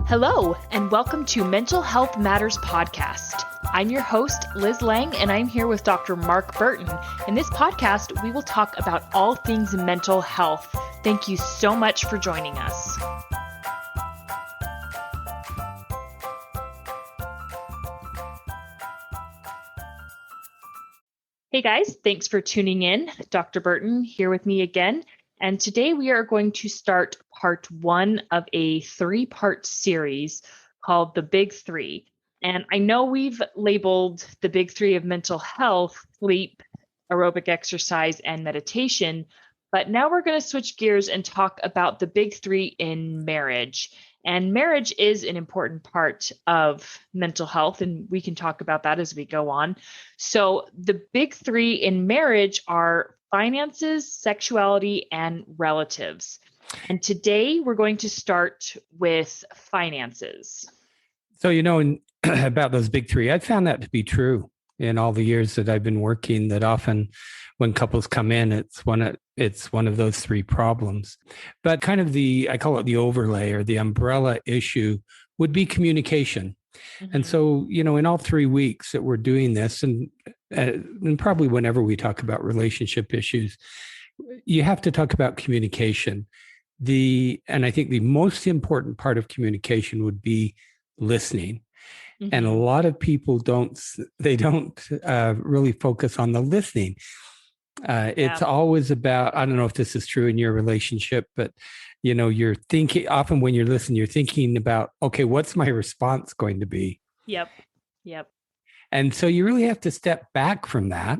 Hello, and welcome to Mental Health Matters Podcast. I'm your host, Liz Lang, and I'm here with Dr. Mark Burton. In this podcast, we will talk about all things mental health. Thank you so much for joining us. Hey guys, thanks for tuning in. Dr. Burton here with me again. And today we are going to start part one of a three-part series called The Big Three. And I know we've labeled the big three of mental health, sleep, aerobic exercise, and meditation. But now we're going to switch gears and talk about the big three in marriage. And marriage is an important part of mental health, and we can talk about that as we go on. So the big three in marriage are finances, sexuality, and relatives. And today we're going to start with finances. So, about those big three, I found that to be true in all the years that I've been working, that often when couples come in, it's one of those three problems. But kind of I call it the overlay or the umbrella issue would be communication. Mm-hmm. And so, in all 3 weeks that we're doing this, and probably whenever we talk about relationship issues, you have to talk about communication. And I think the most important part of communication would be listening. Mm-hmm. And a lot of people don't really focus on the listening. It's always about, I don't know if this is true in your relationship, but you're thinking, often when you're listening, you're thinking about, okay, what's my response going to be? Yep. And so you really have to step back from that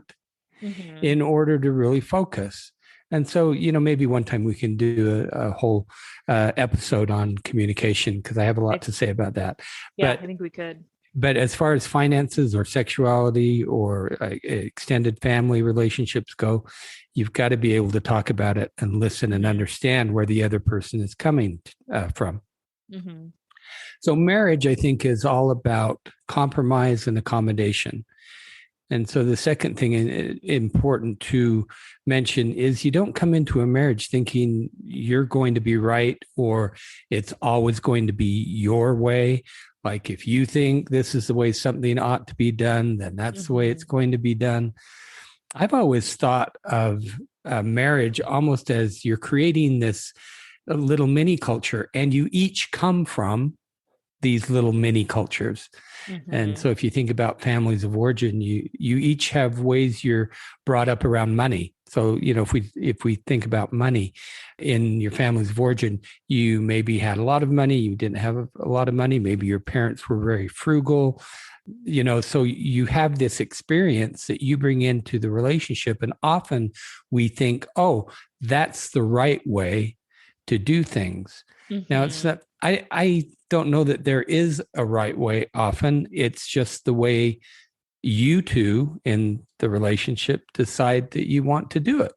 in order to really focus. And so, maybe one time we can do a whole episode on communication, because I have a lot to say about that. Yeah, I think we could. But as far as finances or sexuality or extended family relationships go, you've got to be able to talk about it and listen and understand where the other person is coming from. Mm-hmm. So marriage, I think, is all about compromise and accommodation. And so the second thing important to mention is you don't come into a marriage thinking you're going to be right or it's always going to be your way. Like if you think this is the way something ought to be done, then that's the way it's going to be done. I've always thought of marriage almost as you're creating this little mini culture, and you each come from these little mini cultures. Mm-hmm. And so if you think about families of origin, you each have ways you're brought up around money. So, if we think about money in your families of origin, you maybe had a lot of money, you didn't have a lot of money, maybe your parents were very frugal, so you have this experience that you bring into the relationship. And often we think, oh, that's the right way to do things. Mm-hmm. Now, it's not, I don't know that there is a right way often. It's just the way you two in the relationship decide that you want to do it.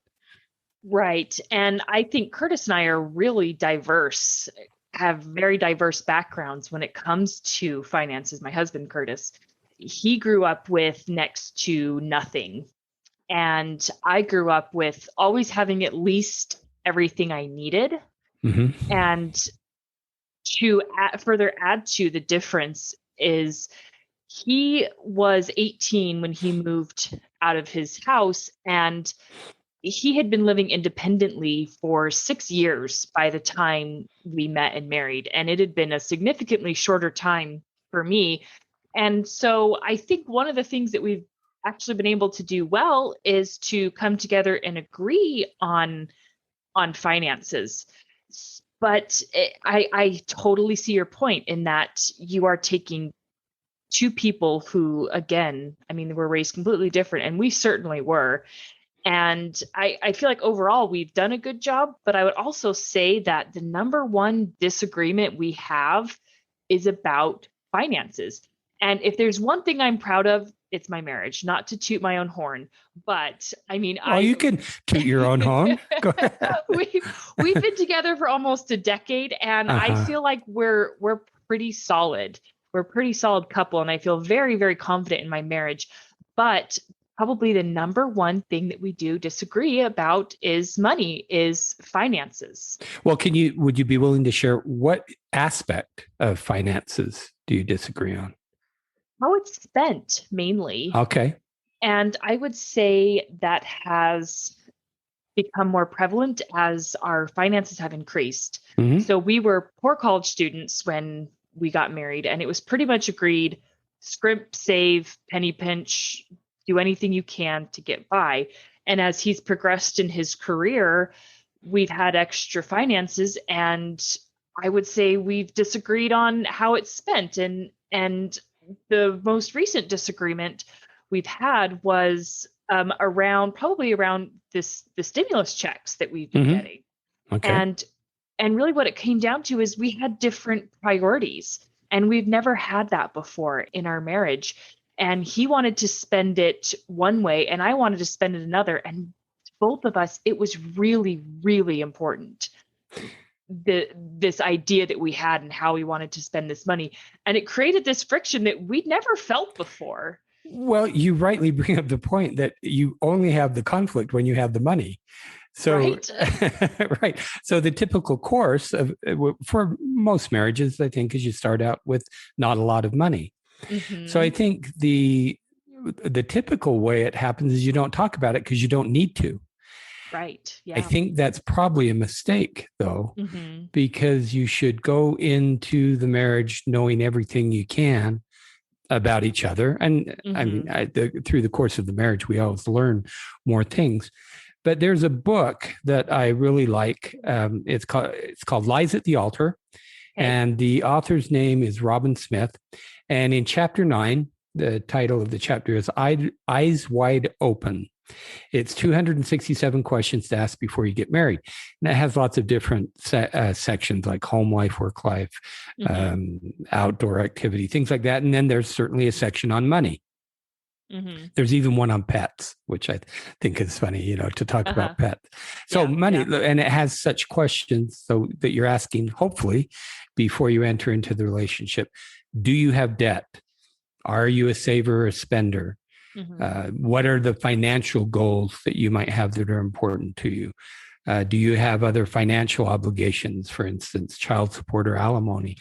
Right. And I think Curtis and I are really diverse, have very diverse backgrounds when it comes to finances. My husband, Curtis, he grew up with next to nothing. And I grew up with always having at least everything I needed. Mm-hmm. And to further add to the difference is he was 18 when he moved out of his house, and he had been living independently for 6 years by the time we met and married. And it had been a significantly shorter time for me. And so I think one of the things that we've actually been able to do well is to come together and agree on finances. But I totally see your point in that you are taking two people who, again, were raised completely different, and we certainly were. And I feel like overall we've done a good job, but I would also say that the number one disagreement we have is about finances. And if there's one thing I'm proud of, it's my marriage. Not to toot my own horn, but you can toot your own horn. Go ahead. We've been together for almost a decade, and I feel like we're pretty solid. We're a pretty solid couple, and I feel very, very confident in my marriage. But probably the number one thing that we do disagree about is money, is finances. Well, would you be willing to share what aspect of finances do you disagree on? How it's spent mainly. Okay. And I would say that has become more prevalent as our finances have increased. Mm-hmm. So we were poor college students when we got married, and it was pretty much agreed scrimp, save, penny pinch, do anything you can to get by. And as he's progressed in his career, we've had extra finances, and I would say we've disagreed on how it's spent. And the most recent disagreement we've had was around the stimulus checks that we've been Mm-hmm. getting. Okay. And really what it came down to is we had different priorities, and we've never had that before in our marriage. And he wanted to spend it one way and I wanted to spend it another, and both of us, it was really, really important, this idea that we had and how we wanted to spend this money. And it created this friction that we'd never felt before. Well, you rightly bring up the point that you only have the conflict when you have the money. So, Right. right. So the typical course of for most marriages, I think, is you start out with not a lot of money. So I Mm-hmm. think the typical way it happens is you don't talk about it because you don't need to. Right. I Yeah. think that's probably a mistake, though, Mm-hmm. because you should go into the marriage knowing everything you can about each other. And I mean, Mm-hmm. through the course of the marriage, we always learn more things. But there's a book that I really like. It's called Lies at the Altar, Okay. and the author's name is Robin Smith. And in chapter 9, the title of the chapter is Eyes Wide Open. It's 267 questions to ask before you get married. And it has lots of different sections like home life, work life, Mm-hmm. outdoor activity, things like that. And then there's certainly a section on money. Mm-hmm. There's even one on pets, which I think is funny, to talk Uh-huh. about pets. So Yeah. money, Yeah. and it has such questions so that you're asking, hopefully, before you enter into the relationship. Do you have debt? Are you a saver or a spender? Mm-hmm. What are the financial goals that you might have that are important to you? Do you have other financial obligations, for instance, child support or alimony?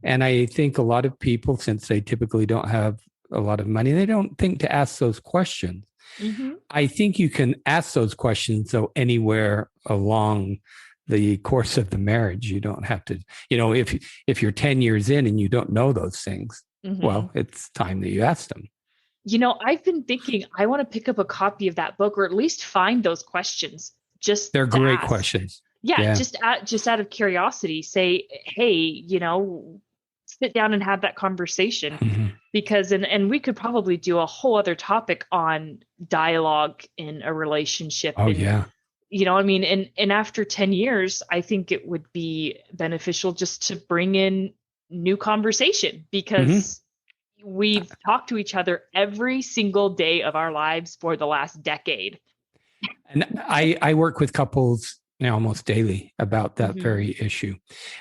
And I think a lot of people, since they typically don't have a lot of money, they don't think to ask those questions. Mm-hmm. I think you can ask those questions, though, anywhere along the course of the marriage. You don't have to, if you're 10 years in and you don't know those things, Mm-hmm. well, it's time that you ask them. I've been thinking I want to pick up a copy of that book, or at least find those questions just They're to great ask. questions. Yeah, Yeah. just out of curiosity, say, hey, sit down and have that conversation, Mhm. because and we could probably do a whole other topic on dialogue in a relationship. Oh, And yeah. I mean, and after 10 years, I think it would be beneficial just to bring in new conversation, Hmm. because we've talked to each other every single day of our lives for the last decade. And I work with couples almost daily about that Hmm. very issue.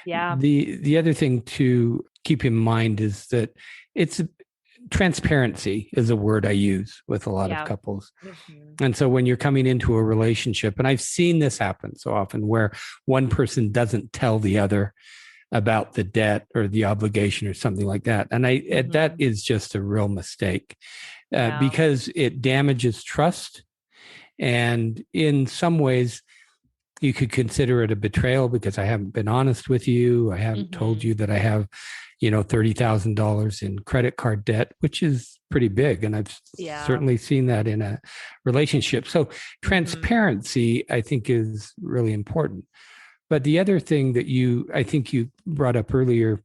Yeah. The other thing to keep in mind is that it's transparency is a word I use with a lot of Yeah. couples. Hmm. And so when you're coming into a relationship, and I've seen this happen so often where one person doesn't tell the other about the debt or the obligation or something like that. And that Hmm. is just a real mistake Yeah. because it damages trust. And in some ways, you could consider it a betrayal because I haven't been honest with you. I haven't told Hmm. you that I have, $30,000 in credit card debt, which is pretty big. And I've Yeah. certainly seen that in a relationship. So Hmm. transparency, I think, is really important. But the other thing that I think you brought up earlier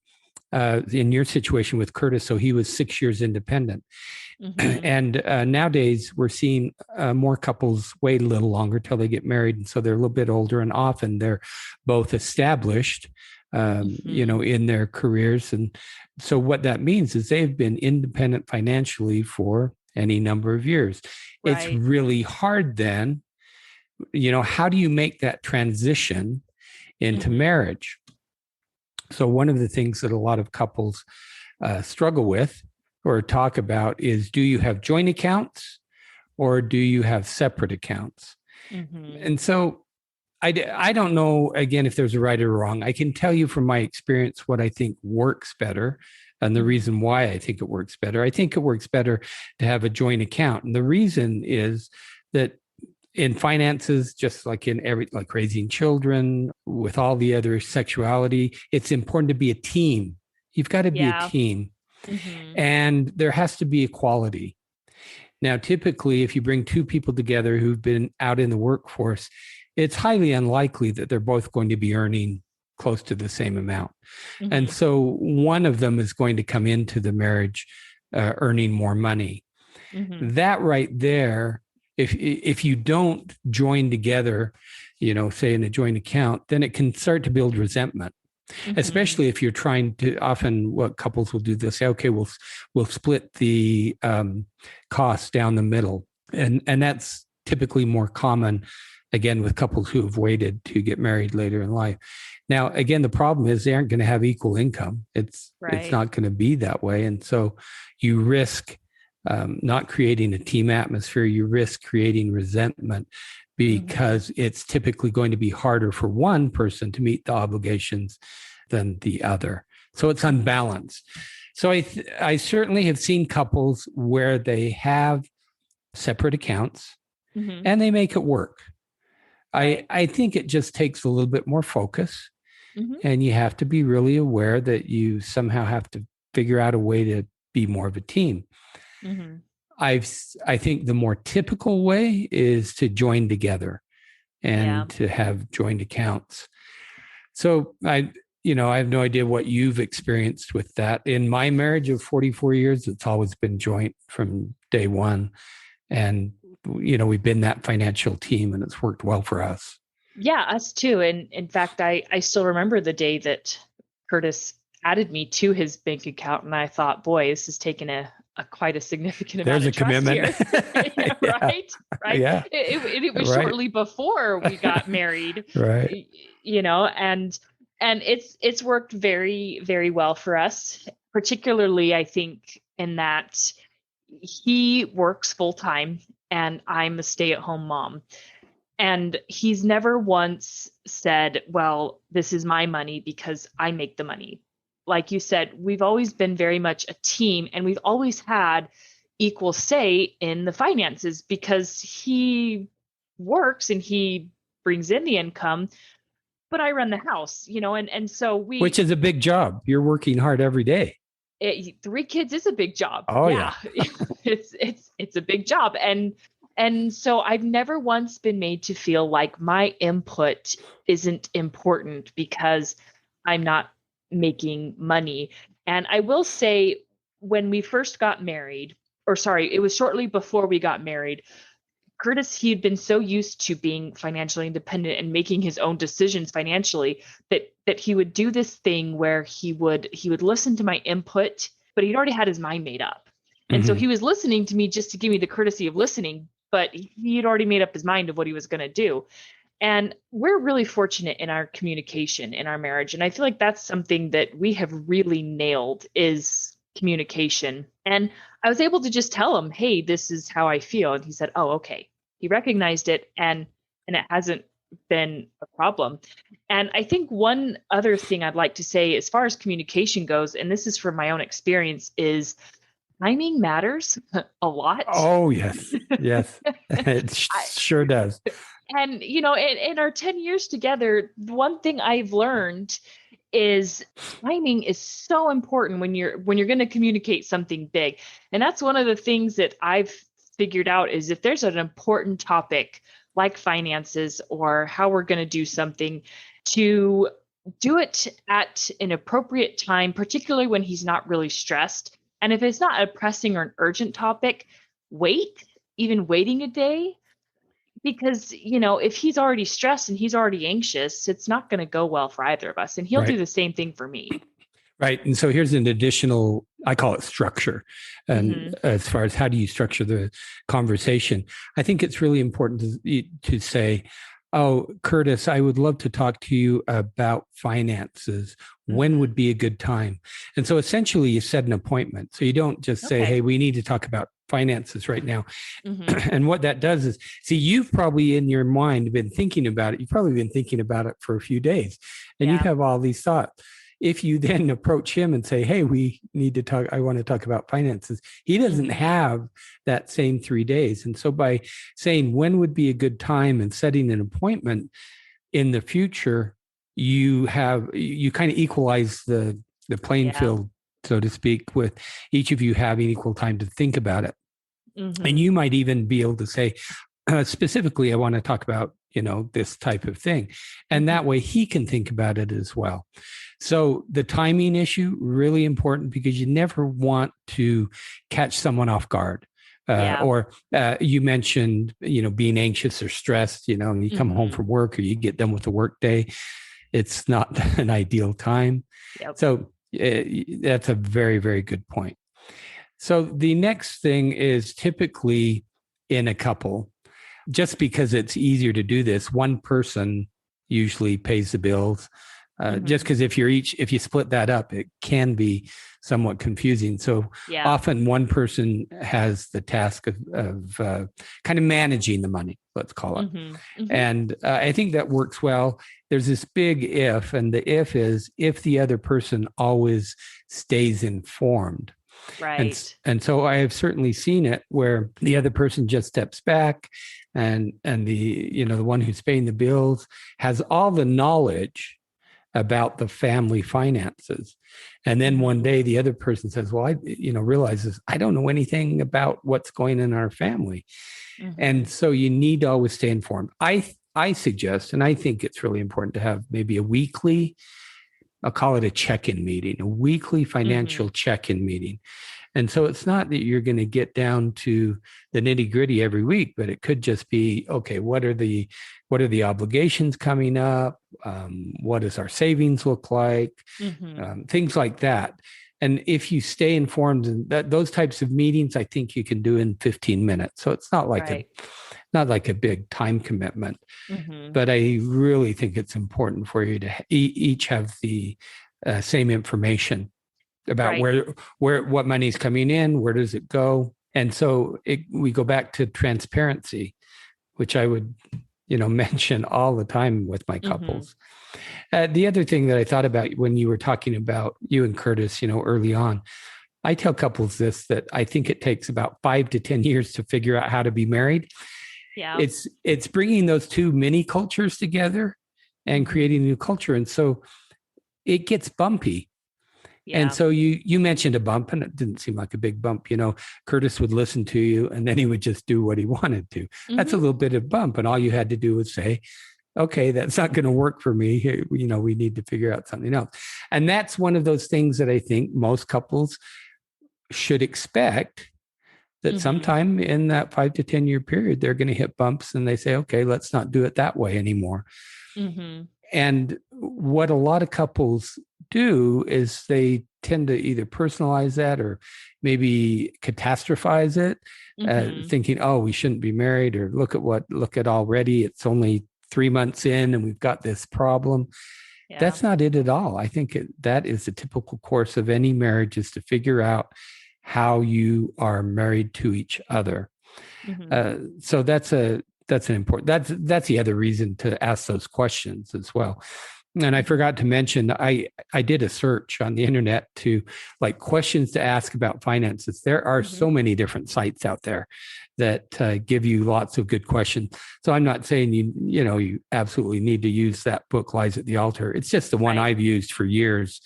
in your situation with Curtis, so he was 6 years independent. Hmm. And nowadays, we're seeing more couples wait a little longer till they get married. And so they're a little bit older, and often they're both established, Hmm. in their careers. And so what that means is they've been independent financially for any number of years. It's Right. really hard then, how do you make that transition into Hmm. marriage? So one of the things that a lot of couples struggle with or talk about is, do you have joint accounts or do you have separate accounts? Mm-hmm. And so I don't know, again, if there's a right or wrong. I can tell you from my experience what I think works better and the Mm-hmm. reason why I think it works better. I think it works better to have a joint account. And the reason is that in finances, just like in like raising children, with all the other sexuality, it's important to be a team. You've got to be a Yeah. team, Mm-hmm. and there has to be equality. Now, typically, if you bring two people together who've been out in the workforce, it's highly unlikely that they're both going to be earning close to the same amount. And Mm-hmm. so one of them is going to come into the marriage earning more money. Mm-hmm. That right there, if you don't join together, say in a joint account, then it can start to build resentment, Mm-hmm. especially if you're trying to. Often what couples will do, they'll say, okay, we'll split the costs down the middle, and that's typically more common, again, with couples who have waited to get married later in life. Now, again, the problem is they aren't going to have equal income. It's Right. not going to be that way, and so you risk not creating a team atmosphere. You risk creating resentment Mm-hmm. because it's typically going to be harder for one person to meet the obligations than the other. So it's Mm-hmm. unbalanced. So I certainly have seen couples where they have separate accounts Mm-hmm. and they make it work. Right. I think it just takes a little bit more focus, Mm-hmm. and you have to be really aware that you somehow have to figure out a way to be more of a team. Mm-hmm. I think the more typical way is to join together Yeah. and to have joint accounts. So I have no idea what you've experienced with that. In my marriage of 44 years, it's always been joint from day one. And, we've been that financial team and it's worked well for us. Yeah, us too. And in fact, I still remember the day that Curtis added me to his bank account, and I thought, boy, this is taking a quite a significant amount There's of a trust commitment. here. Yeah, Yeah. right, right. Yeah. It was Right. shortly before we got married, Right. and it's worked very, very well for us. Particularly, I think, in that he works full time and I'm a stay-at-home mom. And he's never once said, well, this is my money because I make the money. Like you said, we've always been very much a team and we've always had equal say in the finances because he works and he brings in the income, but I run the house, and so Which is a big job. You're working hard every day. three kids is a big job. Oh, Yeah. yeah. It's a big job. And so I've never once been made to feel like my input isn't important because I'm not making money. And I will say, when we first got married, or sorry, it was shortly before we got married, Curtis, he had been so used to being financially independent and making his own decisions financially that he would do this thing where he would listen to my input, but he'd already had his mind made up. And so Mm-hmm. he was listening to me just to give me the courtesy of listening, but he had already made up his mind of what he was going to do. And we're really fortunate in our communication in our marriage. And I feel like that's something that we have really nailed is communication. And I was able to just tell him, hey, this is how I feel. And he said, oh, okay. He recognized it and it hasn't been a problem. And I think one other thing I'd like to say as far as communication goes, and this is from my own experience, is timing matters a lot. Oh, yes. Yes. It I, sure does. and in our 10 years together, the one thing I've learned is timing is so important when you're going to communicate something big. And that's one of the things that I've figured out is if there's an important topic like finances or how we're going to do something, to do it at an appropriate time, particularly when he's not really stressed. And if it's not a pressing or an urgent topic, wait, even waiting a day, because if he's already stressed and he's already anxious, it's not going to go well for either of us, and he'll do Right. the same thing for me. Right. And so here's an additional, I call it structure. And Mm-hmm. as far as how do you structure the conversation, I think it's really important to say, oh, Curtis, I would love to talk to you about finances. When Mm-hmm. would be a good time? And so essentially you set an appointment. So you don't just say, Okay. hey, we need to talk about finances right now. Mm-hmm. And what that does is, see, you've probably in your mind been thinking about it. You've probably been thinking about it for a few days, and you Yeah. have all these thoughts. If you then approach him and say, hey, we need to talk, I want to talk about finances, he doesn't Mm-hmm. have that same 3 days. And so by saying when would be a good time and setting an appointment in the future, you kind of equalize the playing Yeah. field, so to speak, with each of you having equal time to think about it. And Mm-hmm. you might even be able to say, specifically, I want to talk about, this type of thing. And that Mm-hmm. way he can think about it as well. So the timing issue, really important, because you never want to catch someone off guard. Yeah. Or you mentioned, being anxious or stressed, and you come home Mm-hmm. from work or you get done with the work day. It's not an ideal time. Yep. So that's a very, very good point. So the next thing is typically in a couple, just because it's easier to do this, one person usually pays the bills. Just Mm-hmm. because if you split that up, it can be somewhat confusing. So Yeah. often one person has the task of kind of managing the money, let's call it. Mm-hmm. Mm-hmm. And I think that works well. There's this big if, and the if is if the other person always stays informed. And, Right. and so I have certainly seen it where the other person just steps back and the one who's paying the bills has all the knowledge about the family finances. And then one Mm-hmm. day the other person says, well, realizes I don't know anything about what's going in our family. Mm-hmm. And so you need to always stay informed. I suggest, and I think it's really important to have maybe a weekly, I'll call it a check-in meeting, a weekly financial Mm-hmm. check-in meeting. And so it's not that you're going to get down to the nitty-gritty every week, but it could just be, okay, what are the obligations coming up? What does our savings look like? Mm-hmm. Things like that. And if you stay informed, and those types of meetings, I think you can do in 15 minutes. So it's not like Right. a big time commitment. Mm-hmm. But I really think it's important for you to each have the same information about Right. what money's coming in, where does it go. And so we go back to transparency, which I would mention all the time with my Mm-hmm. couples. The other thing that I thought about when you were talking about you and Curtis, early on, I tell couples this, that I think it takes about 5 to 10 years to figure out how to be married. Yeah. It's bringing those two mini cultures together and Mm-hmm. creating a new culture. And so it gets bumpy. Yeah. And so you mentioned a bump, and it didn't seem like a big bump. Curtis would listen to you, and then he would just do what he wanted to. That's a Mm-hmm. little bit of bump, and all you had to do was say, "Okay, that's not going to work for me. We need to figure out something else." And that's one of those things that I think most couples should expect. That Mm-hmm. sometime in that 5 to 10 year period, they're going to hit bumps, and they say, "Okay, let's not do it that way anymore." Mm-hmm. And what a lot of couples do is they tend to either personalize that or maybe catastrophize it, Mm-hmm. thinking, "Oh, we shouldn't be married," or look at already, it's only 3 months in and we've got this problem. Yeah. That's not it at all. I think that is the typical course of any marriage, is to figure out how you are married to each other. Mm-hmm. So that's an important, that's the other reason to ask those questions as well. And I forgot to mention, I did a search on the internet to like questions to ask about finances. There are Mm-hmm. so many different sites out there that give you lots of good questions. So I'm not saying you absolutely need to use that book, Lies at the Altar. It's just the one Right. I've used for years.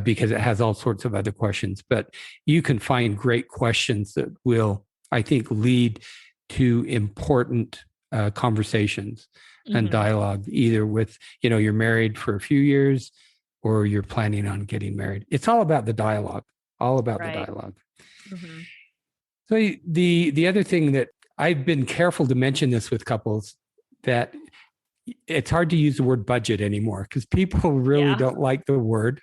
Because it has all sorts of other questions, but you can find great questions that will, I think, lead to important conversations and Mm-hmm. dialogue, either with, you're married for a few years or you're planning on getting married. It's all about the dialogue, all about the Right. dialogue. Mm-hmm. So the other thing that I've been careful to mention this with couples, that it's hard to use the word budget anymore because people really Yeah. don't like the word.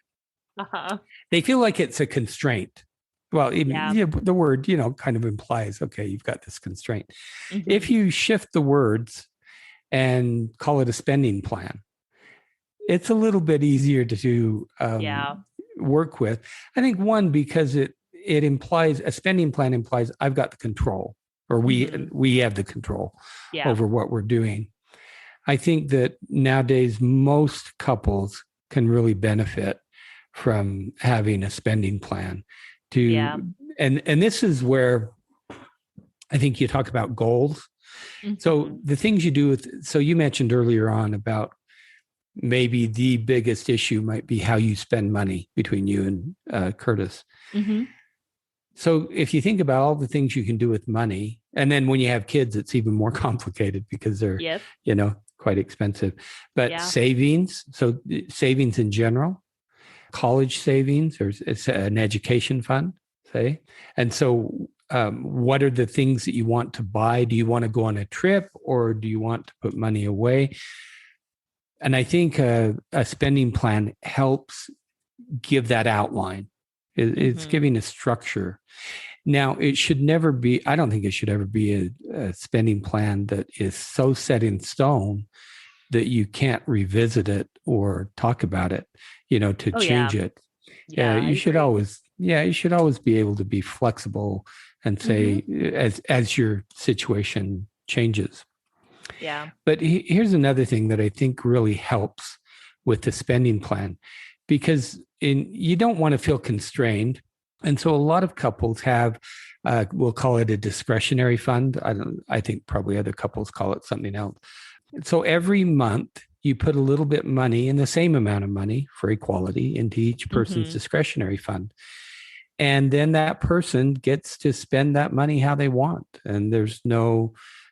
Uh-huh. They feel like it's a constraint. Well, Yeah. the word, kind of implies, okay, you've got this constraint. Mm-hmm. If you shift the words and call it a spending plan, it's a little bit easier to Yeah. work with. I think one, because it implies a spending plan implies I've got the control, or we have the control over what we're doing. I think that nowadays most couples can really benefit from having a spending plan and this is where I think you talk about goals. So the things you do so you mentioned earlier on about maybe the biggest issue might be how you spend money between you and Curtis. So if you think about all the things you can do with money, and then when you have kids, it's even more complicated because they're, quite expensive. But savings, so savings in general, college savings, or it's an education fund, say. And so what are the things that you want to buy? Do you want to go on a trip, or do you want to put money away? And I think a spending plan helps give that outline. It's giving a structure. Now, it should never be, I don't think it should ever be a spending plan that is so set in stone that you can't revisit it or talk about it, to change it. You should always be able to be flexible and say, as your situation changes. Yeah. But here's another thing that I think really helps with the spending plan, because you don't want to feel constrained. And so a lot of couples have, we'll call it a discretionary fund. I think probably other couples call it something else. So every month you put a little bit of money, and the same amount of money for equality, into each person's discretionary fund. And then that person gets to spend that money how they want. And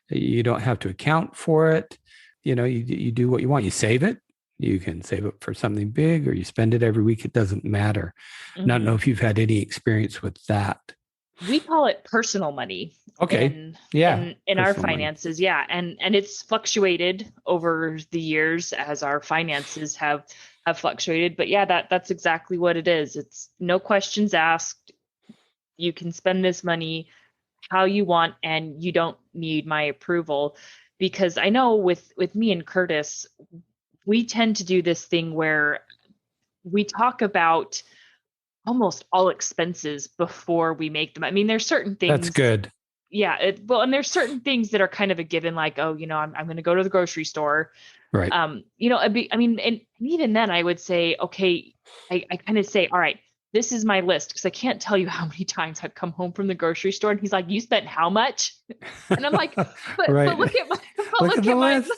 you don't have to account for it. You do what you want. You save it. You can save it for something big, or you spend it every week. It doesn't matter. Not know if you've had any experience with that. We call it personal money. Okay. In our finances. Money. Yeah. And it's fluctuated over the years as our finances have fluctuated. But that's exactly what it is. It's no questions asked. You can spend this money how you want, and you don't need my approval. Because I know with me and Curtis, we tend to do this thing where we talk about almost all expenses before we make them. I mean, there's certain things. That's good. Yeah. And there's certain things that are kind of a given, like, I'm going to go to the grocery store. Right. And even then I would say, okay, I kind of say, all right, this is my list, because I can't tell you how many times I've come home from the grocery store and he's like, you spent how much? And I'm like, but look at my list.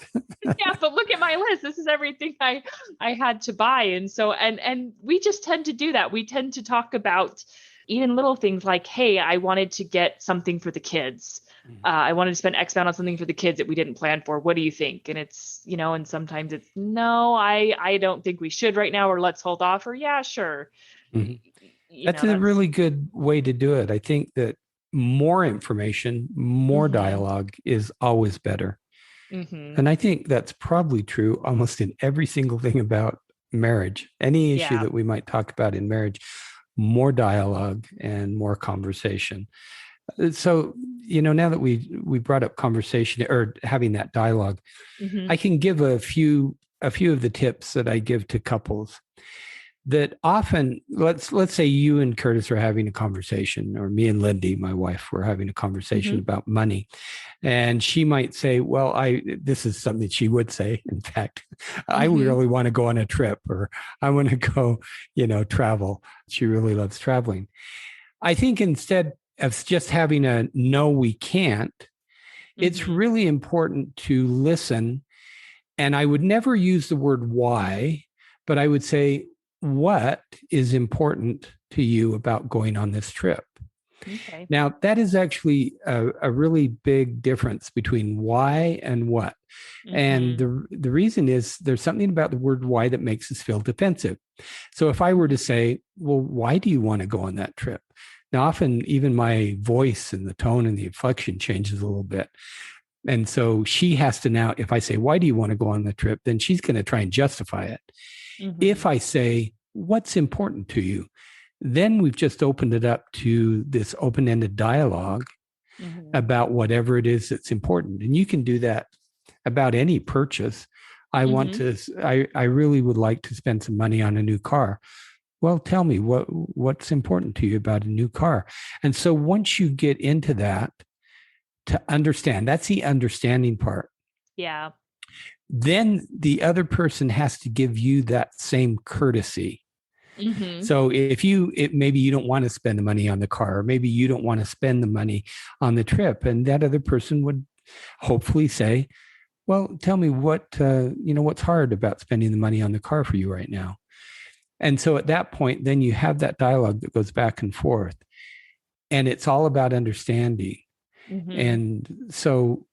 But look at my list. This is everything I had to buy. And so, and we just tend to do that. We tend to talk about even little things like, hey, I wanted to get something for the kids. I wanted to spend X amount on something for the kids that we didn't plan for. What do you think? And it's, and sometimes it's, no, I don't think we should right now, or let's hold off, or yeah, sure. That's a really good way to do it. I think that more information, more dialogue is always better. And I think that's probably true almost in every single thing about marriage. Any issue that we might talk about in marriage, more dialogue and more conversation. So, now that we brought up conversation or having that dialogue, I can give a few of the tips that I give to couples. That often, let's say you and Curtis are having a conversation, or me and Lindy, my wife, were having a conversation about money. And she might say, well, this is something that she would say, in fact, I really want to go on a trip, or I want to go, travel. She really loves traveling. I think instead of just having a no, we can't, it's really important to listen. And I would never use the word why, but I would say, what is important to you about going on this trip? Okay. Now, that is actually a really big difference between why and what. And the reason is there's something about the word why that makes us feel defensive. So if I were to say, well, why do you want to go on that trip? Now, often even my voice and the tone and the inflection changes a little bit. And so she has to now, if I say, why do you want to go on the trip? Then she's going to try and justify it. If I say, what's important to you? Then we've just opened it up to this open-ended dialogue about whatever it is that's important. And you can do that about any purchase. I really would like to spend some money on a new car. well, tell me what's important to you about a new car. And so once you get into that, to understand, that's the understanding part. Yeah. Then the other person has to give you that same courtesy. Mm-hmm. So if maybe you don't want to spend the money on the car, or maybe you don't want to spend the money on the trip, and that other person would hopefully say, well, tell me what's hard about spending the money on the car for you right now. And so at that point, then you have that dialogue that goes back and forth, and it's all about understanding. Mm-hmm. And so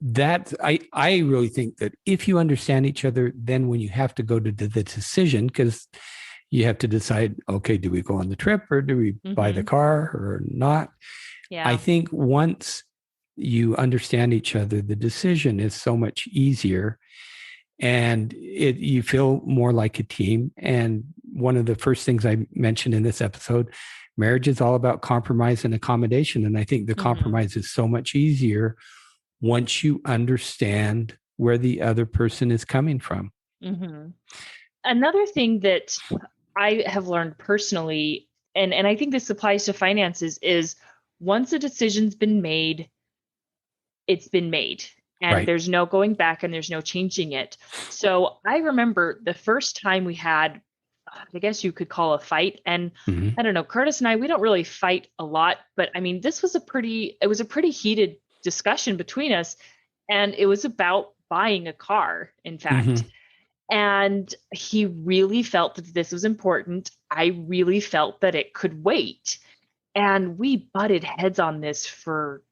that I really think that if you understand each other, then when you have to go to the decision, because you have to decide, okay, do we go on the trip or do we buy the Mm-hmm. car or not? I Yeah. think once you understand each other, the decision is so much easier, and you feel more like a team. And one of the first things I mentioned in this episode, marriage is all about compromise and accommodation. And I think the Mm-hmm. compromise is so much easier once you understand where the other person is coming from. Mm-hmm. Another thing that I have learned personally, and I think this applies to finances, is once a decision's been made, it's been made. And Right. there's no going back and there's no changing it. So I remember the first time we had, I guess you could call a fight. And Mm-hmm. I don't know, Curtis and I, we don't really fight a lot, but I mean, it was a pretty heated discussion between us. And it was about buying a car, in fact. Mm-hmm. And he really felt that this was important. I really felt that it could wait. And we butted heads on this for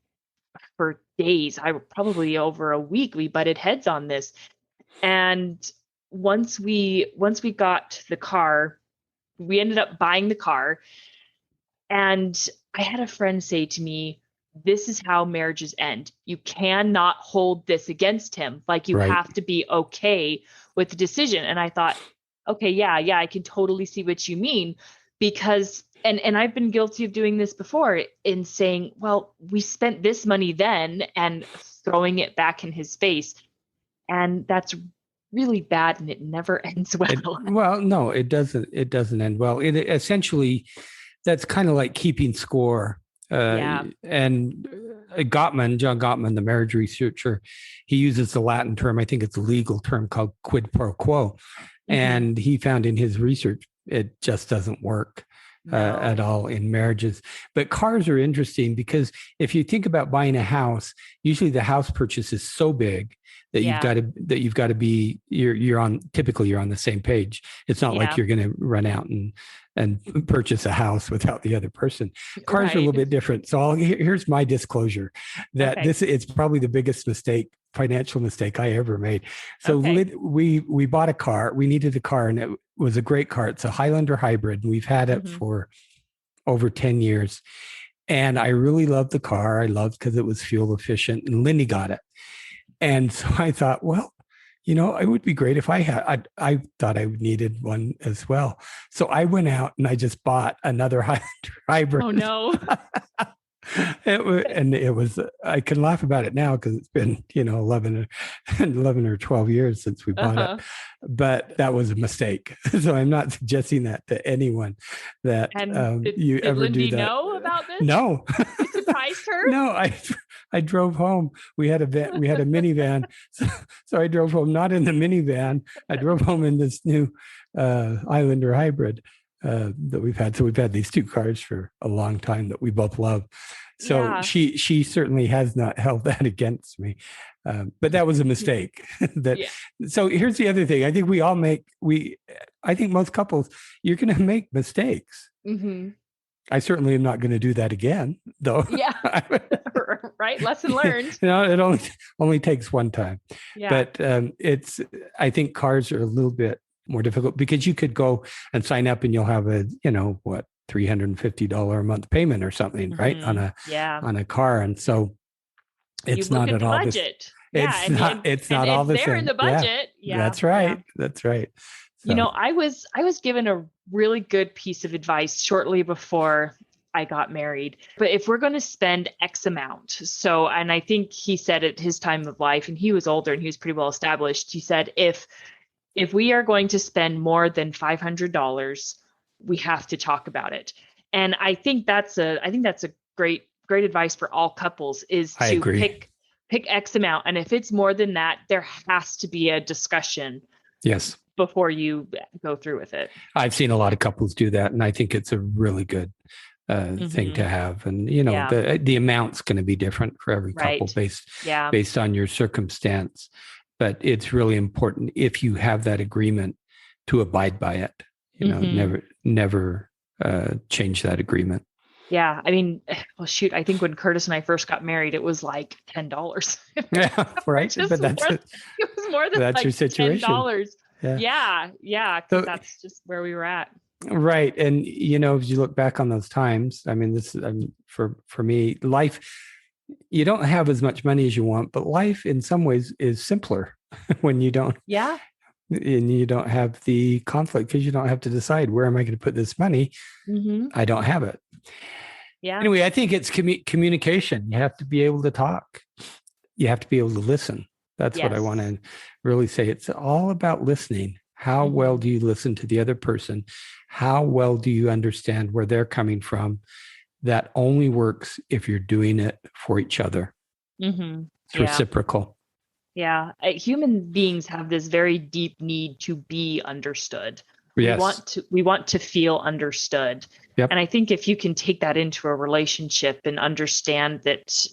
days. I probably over a week we butted heads on this. And once we got the car, we ended up buying the car. And I had a friend say to me, this is how marriages end. You cannot hold this against him. Like, you Right. have to be okay with the decision. And I thought, okay, yeah, I can totally see what you mean, because and I've been guilty of doing this before, in saying, well, we spent this money then, and throwing it back in his face. And that's really bad, and it never ends well. Well, no, it doesn't. It doesn't end well. It essentially, that's kind of like keeping score. Yeah. And John Gottman, the marriage researcher, he uses the Latin term, I think it's a legal term called quid pro quo. Hmm. And he found in his research, it just doesn't work at No. all in marriages. But cars are interesting because if you think about buying a house, usually the house purchase is so big that Yeah. you've got to be you're on typically you're on the same page. It's not like Yeah. you're going to run out and purchase a house without the other person. Cars are a little Right. bit different. So here's my disclosure that Okay. it's probably the biggest financial mistake I ever made. So Okay. we bought a car. We needed a car, and it was a great car. It's a Highlander hybrid, and we've had it Hmm. for over 10 years. And I really loved the car. I loved because it was fuel efficient, and Lindy got it. And so I thought, well, it would be great if I thought I needed one as well. So I went out and I just bought another hybrid. Oh no. It was, I can laugh about it now because it's been, 11 or 12 years since we bought it, Uh-huh. but that was a mistake. So I'm not suggesting that to anyone that And you did ever do Lindy that. know about this? No, You surprised her? no, I drove home. We had a minivan. So I drove home, not in the minivan. I drove home in this new Highlander hybrid that we've had. So we've had these two cars for a long time that we both love. So Yeah. she certainly has not held that against me. But that was a mistake. Yeah. So here's the other thing. I think I think most couples, you're going to make mistakes. Hmm. I certainly am not going to do that again, though. Yeah. Right. Lesson learned. It only takes one time. Yeah. But I think cars are a little bit more difficult because you could go and sign up and you'll have a, $350 a month payment or something, right? Hmm. Yeah. On a car. And so You it's look not at at the all this. budget. Yeah. It's And not all it's the there in same. the Yeah, budget. Yeah. that's Yeah. right. That's right. So, I was given a really good piece of advice shortly before I got married. But if we're going to spend X amount, so, and I think he said at his time of life, and he was older and he was pretty well established, he said, if we are going to spend more than $500, we have to talk about it. And I think that's a great advice for all couples, is I to agree. pick X amount. And if it's more than that, there has to be a discussion Yes. before you go through with it. I've seen a lot of couples do that, and I think it's a really good thing to have. And the amount's going to be different for every couple based on your circumstance, but it's really important, if you have that agreement, to abide by it. Never change that agreement. Yeah. I mean, well, shoot, I think when Curtis and I first got married, it was like $10. Yeah, right. But it was more than that's your situation. $10. Yeah. So, that's just where we were at. Right. And, as you look back on those times, I mean, for me, life, you don't have as much money as you want, but life in some ways is simpler when you don't. Yeah. And you don't have the conflict, because you don't have to decide, where am I going to put this money? I don't have it. Yeah. Anyway, I think it's communication. You have to be able to talk. You have to be able to listen. That's what I want to really say. It's all about listening. How well do you listen to the other person? How well do you understand where they're coming from? That only works if you're doing it for each other. It's reciprocal. Yeah. Human beings have this very deep need to be understood. Yes. We want to feel understood. Yep. And I think if you can take that into a relationship and understand that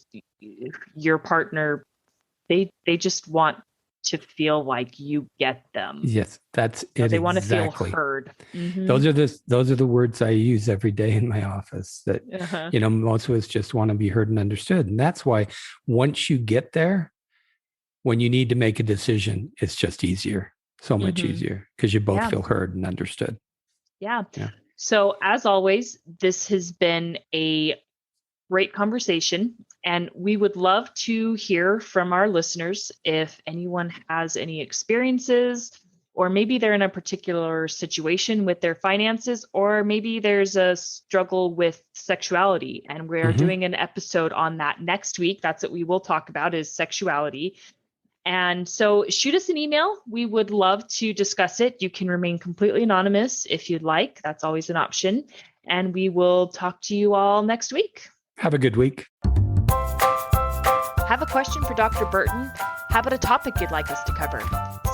your partner, they just want to feel like you get them. Yes, that's it. They want to feel heard. Those are the words I use every day in my office, that most of us just want to be heard and understood. And that's why, once you get there, when you need to make a decision, it's just easier. So much easier, because you both feel heard and understood. Yeah. So as always, this has been a great conversation, and we would love to hear from our listeners if anyone has any experiences, or maybe they're in a particular situation with their finances, or maybe there's a struggle with sexuality, and we're doing an episode on that next week. That's what we will talk about, is sexuality. And so shoot us an email. We would love to discuss it. You can remain completely anonymous if you'd like. That's always an option. And we will talk to you all next week. Have a good week. Have a question for Dr. Burton? How about a topic you'd like us to cover?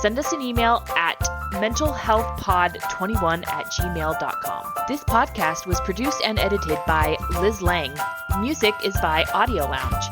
Send us an email at mentalhealthpod21@gmail.com. This podcast was produced and edited by Liz Lang. Music is by Audio Lounge.